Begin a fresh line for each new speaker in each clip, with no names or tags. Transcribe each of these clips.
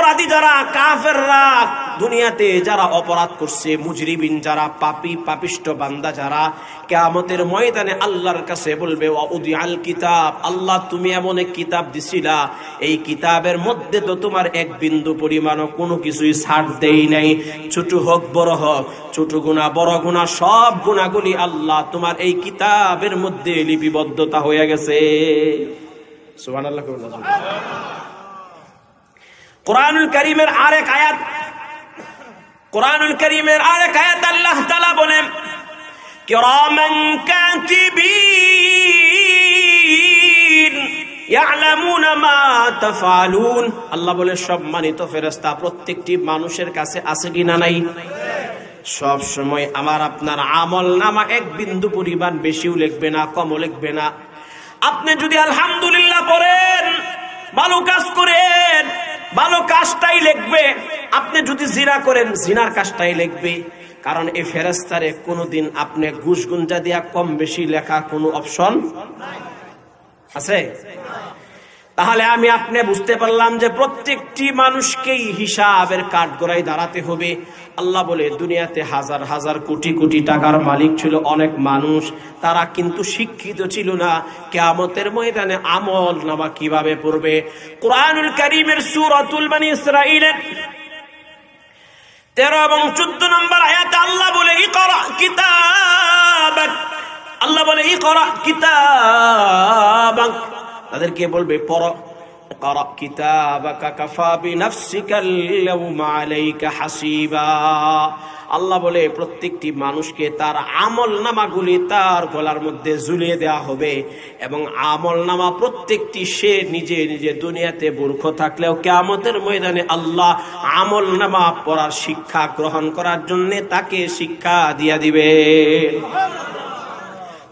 অপরাধী যারা, কাফেররা, দুনিয়াতে যারা অপরাধ করছে, মুজরিমিন যারা, পাপী পাপিষ্ঠ বান্দা যারা, কিয়ামতের ময়দানে আল্লাহর কাছে বলবে ওয়া উদিআল কিতাব, আল্লাহ তুমি এমন এক কিতাব দিছিলা, এই কিতাবের মধ্যে তো তোমার এক বিন্দু পরিমাণও কোনো কিছুই ছাড় দেই নাই, ছোট হোক বড় হোক, ছোট গুনাহ বড় গুনাহ সব গুনাহগুলি আল্লাহ তোমার এই কিতাবের মধ্যে লিপিবদ্ধতা হয়ে গেছে। সুবহানাল্লাহ। কোরআনুল কারীমের আরেক আয়াত, কোরআনুল কারীমের আরেক আয়াত আল্লাহ তাআলা বলেন কিরামান কাতিবিন ইয়ালামুনা মা তাফআলুন। আল্লাহ বলে সম্মানিত ফেরেশতা প্রত্যেকটি মানুষের কাছে আছে কিনা নাই? সব সময় আমার আপনার আমলনামা এক বিন্দু পরিমাণ বেশিও লিখবে না, কমও লিখবে না। আপনি যদি আলহামদুলিল্লাহ পড়েন, ভালো কাজ করেন, ভালো কাজটাই লিখবে। আপনি যদি জিনা করেন, জিনার কাজটাই লিখবে। কারণ এই ফেরেশতারে কোনোদিন আপনি ঘুষ গুঞ্জা দিয়া কম বেশি লেখা কোনো অপশন আছে? তাহলে আমি আপনি বুঝতে পারলাম যে প্রত্যেকটি মানুষকেই হিসাবের কাঠগড়ায় দাঁড়াতে হবে। আল্লাহ বলে দুনিয়াতে হাজার হাজার কোটি কোটি টাকার মালিক ছিল অনেক মানুষ, তারা কিন্তু শিক্ষিত ছিল না। কিয়ামতের ময়দানে আমল নামা কিভাবে পড়বে? কোরআনুল কারীমের সূরাতুল বনী ইসরাঈলের 13 এবং 14 নম্বর আয়াতে আল্লাহ বলে ইকরা কিতাবাক, আল্লাহ বলে ইকরা কিতাবাক, তাদেরকে বলবে পড়ো। ইকরা কিতাবাকা কাফা বিনাফসিকাল ইয়াওমা আলাইকা হাসিবা। আল্লাহ বলে প্রত্যেকটি মানুষকে তার আমলনামাগুলি তার গলার মধ্যে ঝুলিয়ে দেওয়া হবে, এবং আমলনামা প্রত্যেকটি সে নিজে নিজে দুনিয়াতে মূর্খ থাকলেও কিয়ামতের ময়দানে আল্লাহ আমলনামা পড়ার শিক্ষা গ্রহণ করার জন্য তাকে শিক্ষা দিয়া দিবে।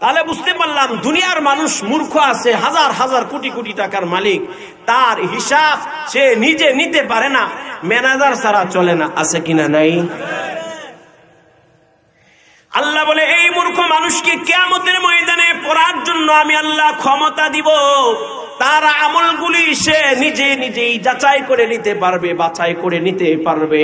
তাহলে বুঝতে পারলাম দুনিয়ার মানুষ মূর্খ আছে, হাজার হাজার কোটি কোটি টাকার মালিক, তার হিসাব সে নিজে নিতে পারে না, ম্যানেজার ছাড়া চলে না। আছে কিনা নাই? আল্লাহ বলে এই মূর্খ মানুষকে কিয়ামতের ময়দানে পড়ার জন্য আমি আল্লাহ ক্ষমতা দিব। তার আমলগুলি সে নিজে নিজেই যাচাই করে নিতে পারবে, বাছাই করে নিতে পারবে।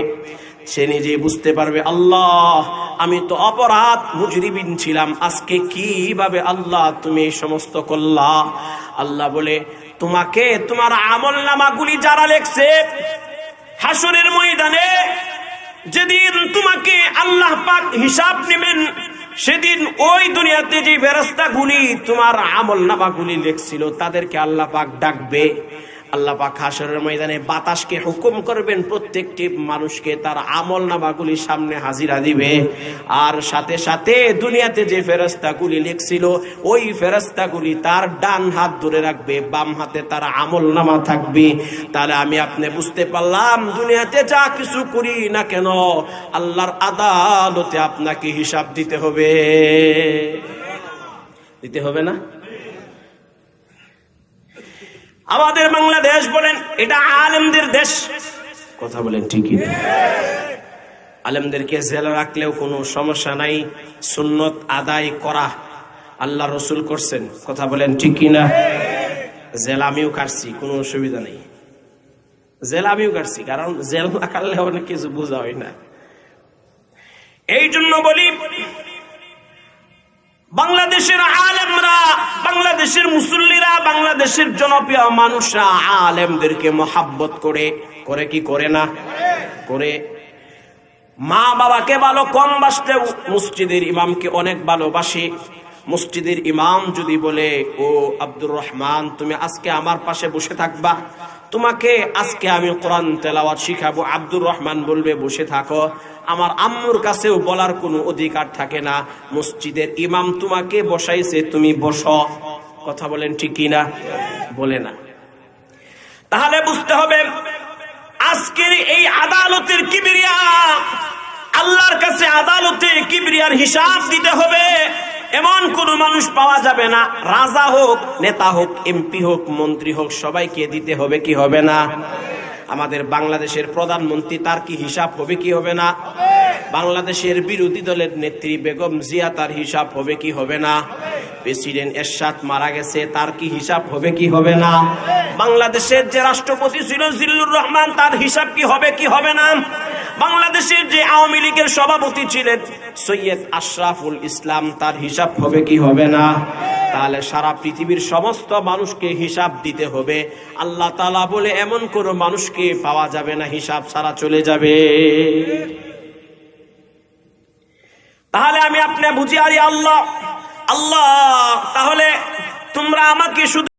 সে নিজে বুঝতে পারবে আল্লাহ আমি তো অপরাধ মুজরিমিন ছিলাম, আজকে কিভাবে আল্লাহ তুমি এই সমস্ত করলা। আল্লাহ বলে তোমাকে তোমার আমলনামাগুলি যারা লেখছে, হাসরের ময়দানে যেদিন তোমাকে আল্লাহ পাক হিসাব নেবেন, সেদিন ওই দুনিয়াতে যে ফেরেশতাগুলি তোমার আমলনামাগুলি লিখছিল তাদেরকে আল্লাহ পাক ডাকবে। আল্লাহ পাক হাসরের ময়দানে বাতাসকে হুকুম করবেন প্রত্যেকটি মানুষকে তার আমলনামাগুলি সামনে হাজিরা দিবে। আর সাথে সাথে দুনিয়াতে যে ফেরেশতাগুলি লিখছিল ওই ফেরেশতাগুলি তার ডান হাত ধরে রাখবে, বাম হাতে তার আমলনামা থাকবে। তাহলে আমি আপনি বুঝতে পারলাম দুনিয়াতে যা কিছু করি না কেন আল্লাহর আদালতে আপনাকে হিসাব দিতে হবে। দিতে হবে না? আমাদের বাংলাদেশ বলেন এটা আলেমদের দেশ, কথা বলেন ঠিকই না? আলেমদেরকে জেলে রাখলেও কোনো সমস্যা নাই, সুন্নত আদায় করা আল্লাহ রসুল করছেন, কথা বলেন ঠিকই না? জেল আমিও কাটছি, কোনো অসুবিধা নেই। জেল আমিও কাটছি, কারণ জেল না কাটলে অনেক কিছু বোঝা হয় না। এই জন্য বলি বাংলাদেশের আলেমরা, বাংলাদেশের মুসল্লিরা, বাংলাদেশের জনপ্রিয় মানুষরা আলেমদেরকে মহাব্বত করে, করে কি করে না? করে। মা বাবাকে ভালো কম বাসলেও মসজিদের ইমামকে অনেক ভালোবাসে। মসজিদের ইমাম যদি বলে ও আব্দুর রহমান তুমি আজকে আমার পাশে বসে থাকবা, তোমাকে আজকে আমি কোরআন তেলাওয়াত শিখাবো, আব্দুর রহমান বলবে বসে থাকো। আমার আম্মুর কাছেও বলার কোনো অধিকার থাকে না, মসজিদের ইমাম তোমাকে বসাইছে তুমি বসো, কথা বলেন ঠিক কিনা? বলে না। তাহলে বুঝতে হবে আজকের এই আদালতের কিবরিয়া, আল্লাহর কাছে আদালতে কিবরিয়ার হিসাব দিতে হবে। এমন কোন মানুষ পাওয়া যাবে না, রাজা হোক, নেতা হোক, এমপি হোক, মন্ত্রী হোক, সবাইকে দিতে হবে কি হবে না? আমাদের বাংলাদেশের প্রধানমন্ত্রী তার কি হিসাব হবে কি হবে না? বাংলাদেশের বিরোধী দলের নেত্রী বেগম জিয়া তার হিসাব হবে কি হবে না? প্রেসিডেন্ট এরশাদ মারা গেছে, তার কি হিসাব হবে কি হবে না? বাংলাদেশের যে রাষ্ট্রপতি ছিল জিল্লুর রহমান, তার হিসাব কি হবে কি হবে না? বাংলাদেশের যে আওয়ামী লীগের সভাপতি ছিলেন সৈয়দ আশরাফুল ইসলাম, তার হিসাব হবে কি হবে না? তাহলে সারা পৃথিবীর সমস্ত মানুষকে হিসাব দিতে হবে। আল্লাহ তাআলা বলে এমন কোন মানুষকে পাওয়া যাবে না হিসাব ছাড়া চলে যাবে। তাহলে আমি আপনি বুঝি, আরে আল্লাহ আল্লাহ, তাহলে তোমরা আমাকে শুধু